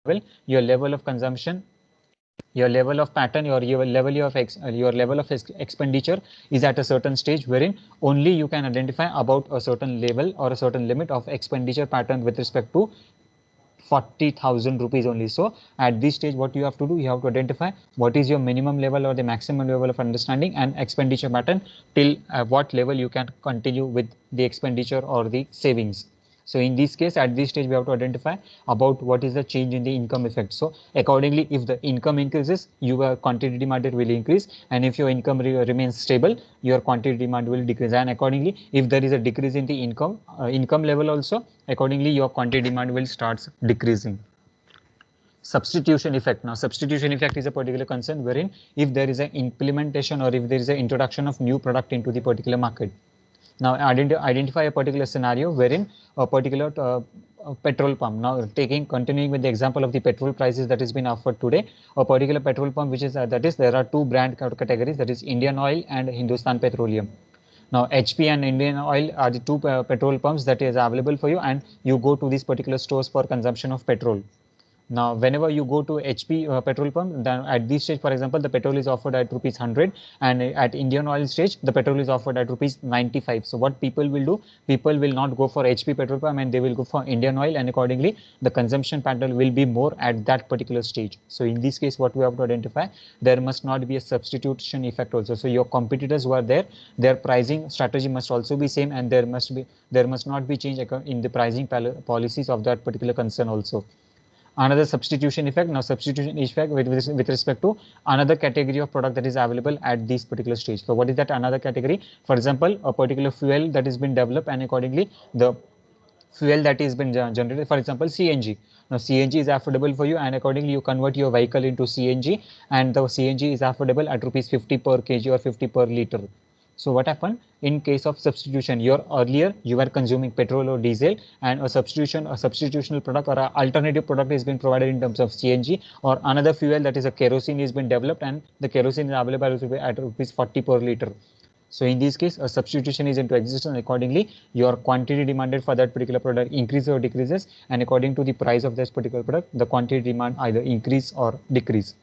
level, your level of consumption, your level of pattern, your level of expenditure is at a certain stage wherein only you can identify about a certain level or a certain limit of expenditure pattern with respect to 40,000 rupees only. So at this stage, what you have to do, you have to identify what is your minimum level or the maximum level of understanding and expenditure pattern till what level you can continue with the expenditure or the savings. So in this case, at this stage, we have to identify about what is the change in the income effect. So accordingly, if the income increases, your quantity demanded will increase, and if your income remains stable, your quantity demand will decrease. And accordingly, if there is a decrease in the income level also, accordingly your quantity demand will start decreasing. Substitution effect. Now substitution effect is a particular concern wherein if there is an implementation or if there is an introduction of new product into the particular market. Now identify a particular scenario wherein a particular petrol pump. Now continuing with the example of the petrol prices that has been offered today, a particular petrol pump which is that is there are two brand categories, that is Indian Oil and Hindustan Petroleum. Now HP and Indian Oil are the two petrol pumps that is available for you, and you go to these particular stores for consumption of petrol. Now, whenever you go to HP petrol pump, then at this stage, for example, the petrol is offered at rupees 100, and at Indian Oil stage, the petrol is offered at rupees 95. So what people will do, people will not go for HP petrol pump and they will go for Indian Oil, and accordingly, the consumption pattern will be more at that particular stage. So in this case, what we have to identify, there must not be a substitution effect also. So your competitors who are there, their pricing strategy must also be same, and there must not be change in the pricing policies of that particular concern also. Another substitution effect. Now substitution effect with respect to another category of product that is available at this particular stage. So what is that another category? For example, a particular fuel that has been developed, and accordingly the fuel that has been generated, for example CNG. Now CNG is affordable for you, and accordingly you convert your vehicle into CNG, and the CNG is affordable at rupees 50 per kg or 50 per liter. So what happened in case of substitution? Earlier you were consuming petrol or diesel, and a substitutional product or an alternative product has been provided in terms of CNG or another fuel, that is a kerosene, has been developed, and the kerosene is available at rupees 40 per liter. So in this case, a substitution is into existence, and accordingly your quantity demanded for that particular product increases or decreases, and according to the price of this particular product, the quantity demand either increase or decrease.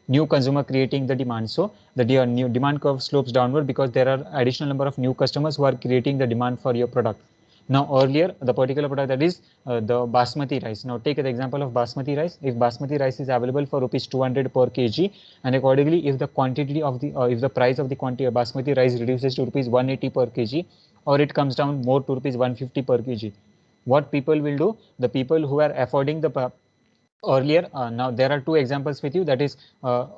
New consumer creating the demand. So the new demand curve slopes downward because there are additional number of new customers who are creating the demand for your product. Now earlier, the particular product, that is the basmati rice. Now take the example of basmati rice. If basmati rice is available for rupees 200 per kg, and accordingly if the quantity of the if the price of the quantity of basmati rice reduces to rupees 180 per kg, or it comes down more to rupees 150 per kg, what people will do, the people who are affording the earlier, now there are two examples with you, that is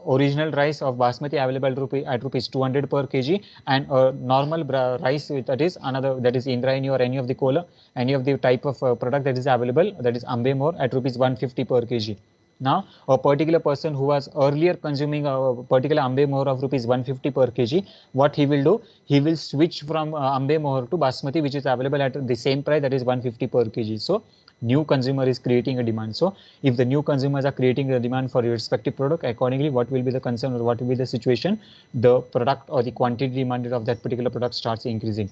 original rice of basmati available at rupees 200 per kg, and normal rice, that is another, that is Indrayani or any of the cola, any of the type of product that is available, that is Ambe More, at rupees 150 per kg. Now a particular person who was earlier consuming a particular Ambe More of rupees 150 per kg, what he will do, he will switch from Ambe More to basmati, which is available at the same price, that is 150 per kg. So new consumer is creating a demand. So if the new consumers are creating a demand for your respective product, accordingly what will be the concern or what will be the situation, the product or the quantity demanded of that particular product starts increasing.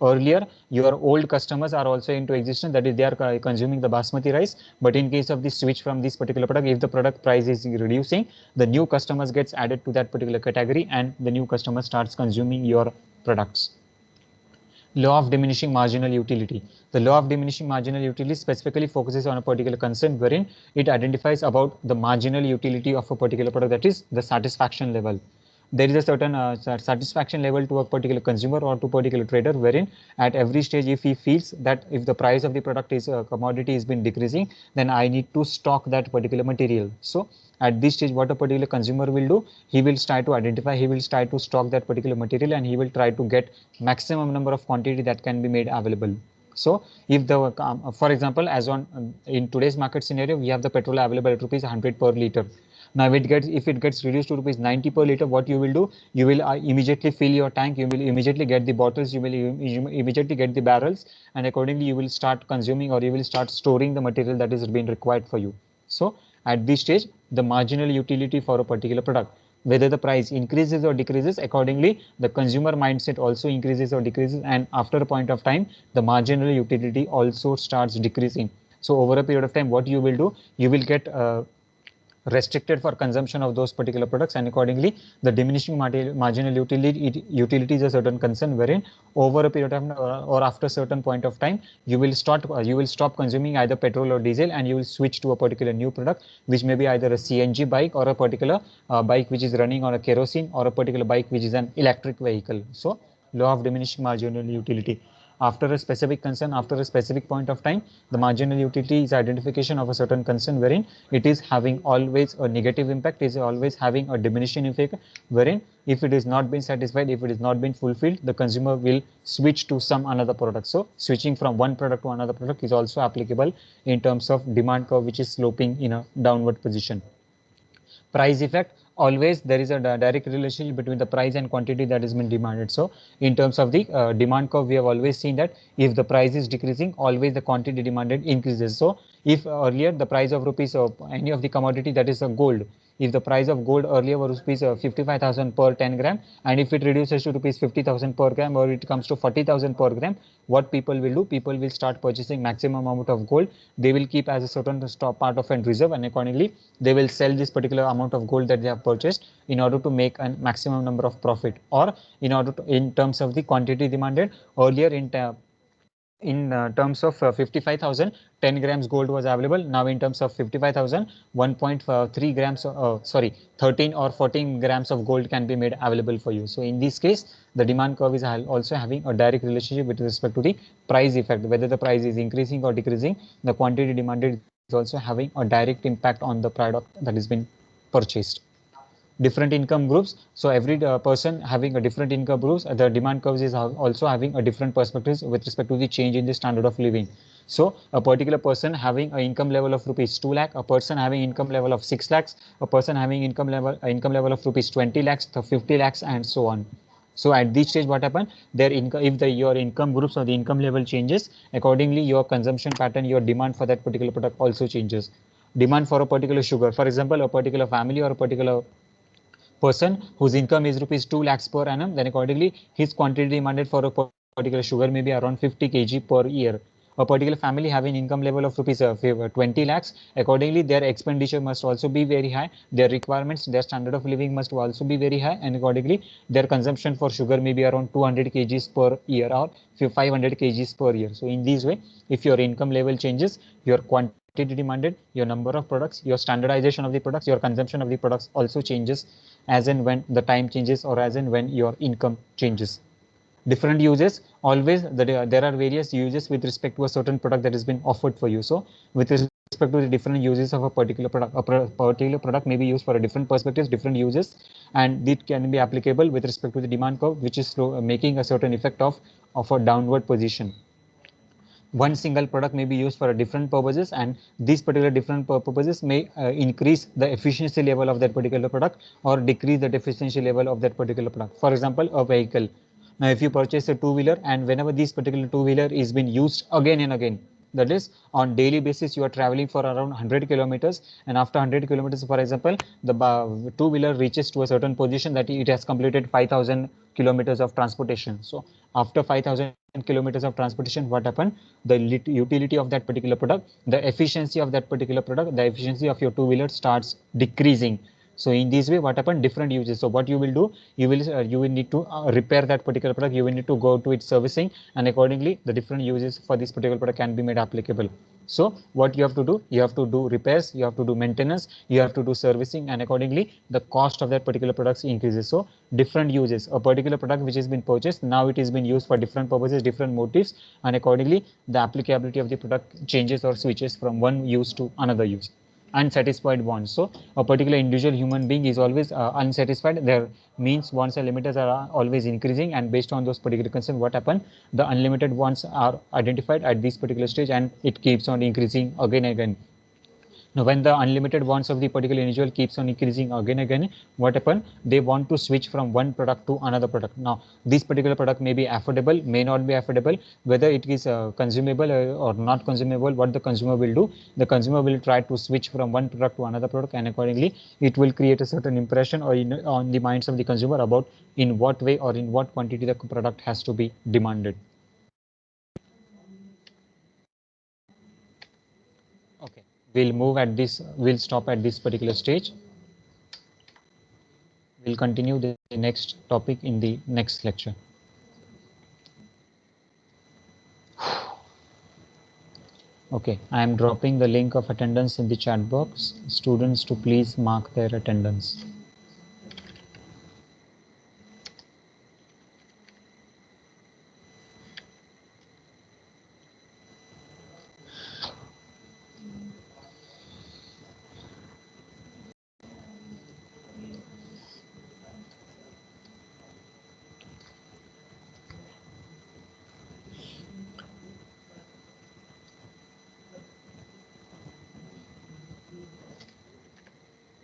Earlier your old customers are also into existence, that is they are consuming the basmati rice, but in case of the switch from this particular product, if the product price is reducing, the new customers gets added to that particular category, and the new customer starts consuming your products. Law of diminishing marginal utility. The law of diminishing marginal utility specifically focuses on a particular concern wherein it identifies about the marginal utility of a particular product, that is the satisfaction level. There is a certain satisfaction level to a particular consumer or to a particular trader, wherein at every stage if he feels that if the price of the product is commodity has been decreasing, then I need to stock that particular material. So at this stage what a particular consumer will do, he will start to identify, he will start to stock that particular material, and he will try to get maximum number of quantity that can be made available. So if the for example, as on in today's market scenario, we have the petrol available at rupees 100 per liter. Now if it gets reduced to rupees 90 per liter, what you will do, you will immediately fill your tank, you will immediately get the bottles, you will immediately get the barrels, and accordingly you will start consuming, or you will start storing the material that is being required for you. So at this stage, the marginal utility for a particular product, whether the price increases or decreases, accordingly the consumer mindset also increases or decreases, and after a point of time the marginal utility also starts decreasing. So over a period of time, what you will do, you will get restricted for consumption of those particular products, and accordingly the diminishing marginal utility is a certain concern wherein over a period of time or after a certain point of time you will stop consuming either petrol or diesel, and you will switch to a particular new product, which may be either a CNG bike or a particular bike which is running on a kerosene, or a particular bike which is an electric vehicle. So law of diminishing marginal utility. After a specific concern, after a specific point of time, the marginal utility is identification of a certain concern wherein it is having always a negative impact, is always having a diminishing effect, wherein if it is not been satisfied, if it is not been fulfilled, the consumer will switch to some another product. So switching from one product to another product is also applicable in terms of demand curve which is sloping in a downward position. Price effect, always there is a direct relationship between the price and quantity that has been demanded. So in terms of the demand curve, we have always seen that if the price is decreasing, always the quantity demanded increases. So if earlier the price of rupees of any of the commodity, that is a gold, if the price of gold earlier was rupees 55,000 per 10 gram, and if it reduces to rupees 50,000 per gram, or it comes to 40,000 per gram, what people will do, people will start purchasing maximum amount of gold. They will keep as a certain part of a reserve, and accordingly they will sell this particular amount of gold that they have purchased in order to make a maximum number of profit, or in order to, in terms of the quantity demanded earlier in terms of 55,000, 10 grams gold was available. Now in terms of 55,000, 1.3 grams, sorry, 13 or 14 grams of gold can be made available for you. So in this case, the demand curve is also having a direct relationship with respect to the price effect. Whether the price is increasing or decreasing, the quantity demanded is also having a direct impact on the product that has been purchased. Different income groups, so every person having a different income groups, the demand curves is also having a different perspectives with respect to the change in the standard of living. So a particular person having an income level of rupees 2 lakh, a person having income level of 6 lakhs, a person having income level of rupees 20 lakhs, 50 lakhs, and so on. So at this stage, what happen, their income, if your income groups or the income level changes, accordingly your consumption pattern, your demand for that particular product also changes. Demand for a particular sugar, for example, a particular family or a particular person whose income is rupees 2 lakhs per annum, then accordingly his quantity demanded for a particular sugar may be around 50 kg per year. A particular family having income level of rupees 20 lakhs, accordingly their expenditure must also be very high, their requirements, their standard of living must also be very high, and accordingly their consumption for sugar may be around 200 kgs per year or 500 kgs per year. So in this way, if your income level changes, your quantity demanded, your number of products, your standardization of the products, your consumption of the products also changes as and when the time changes, or as and when your income changes. Different uses, always there are various uses with respect to a certain product that has been offered for you. So with respect to the different uses of a particular product, a particular product may be used for a different perspectives, different uses, and it can be applicable with respect to the demand curve, which is making a certain effect of a downward position. One single product may be used for a different purposes, and these particular different purposes may increase the efficiency level of that particular product or decrease the efficiency level of that particular product. For example, a vehicle. Now if you purchase a two-wheeler, and whenever this particular two-wheeler is being used again and again, that is on daily basis, you are traveling for around 100 kilometers, and after 100 kilometers, for example, the two-wheeler reaches to a certain position that it has completed 5,000 kilometers of transportation. So after 5,000 kilometers of transportation, what happened, the utility of that particular product, the efficiency of that particular product, the efficiency of your two-wheeler starts decreasing. So in this way, what happened, different uses. So what you will do, you will need to repair that particular product, you will need to go to its servicing, and accordingly the different uses for this particular product can be made applicable. So what you have to do, you have to do repairs, you have to do maintenance, you have to do servicing, and accordingly the cost of that particular product increases. So different uses, a particular product which has been purchased, now it is being used for different purposes, different motives, and accordingly the applicability of the product changes or switches from one use to another use. Unsatisfied wants, so a particular individual human being is always unsatisfied, their means, wants, and limiters are always increasing, and based on those particular concerns, what happen, the unlimited wants are identified at this particular stage, and it keeps on increasing again and again. Now, when the unlimited wants of the particular individual keeps on increasing again and again, what happen? They want to switch from one product to another product. Now, this particular product may be affordable, may not be affordable, whether it is consumable or not consumable. What the consumer will do? The consumer will try to switch from one product to another product, and accordingly, it will create a certain impression or on the minds of the consumer about in what way or in what quantity the product has to be demanded. Okay, we'll move at this, we'll stop at this particular stage. We'll continue the next topic in the next lecture. Okay, I am dropping the link of attendance in the chat box. Students to please mark their attendance.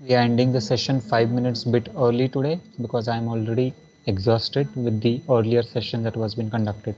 We are ending the session 5 minutes bit early today because I am already exhausted with the earlier session that was being conducted.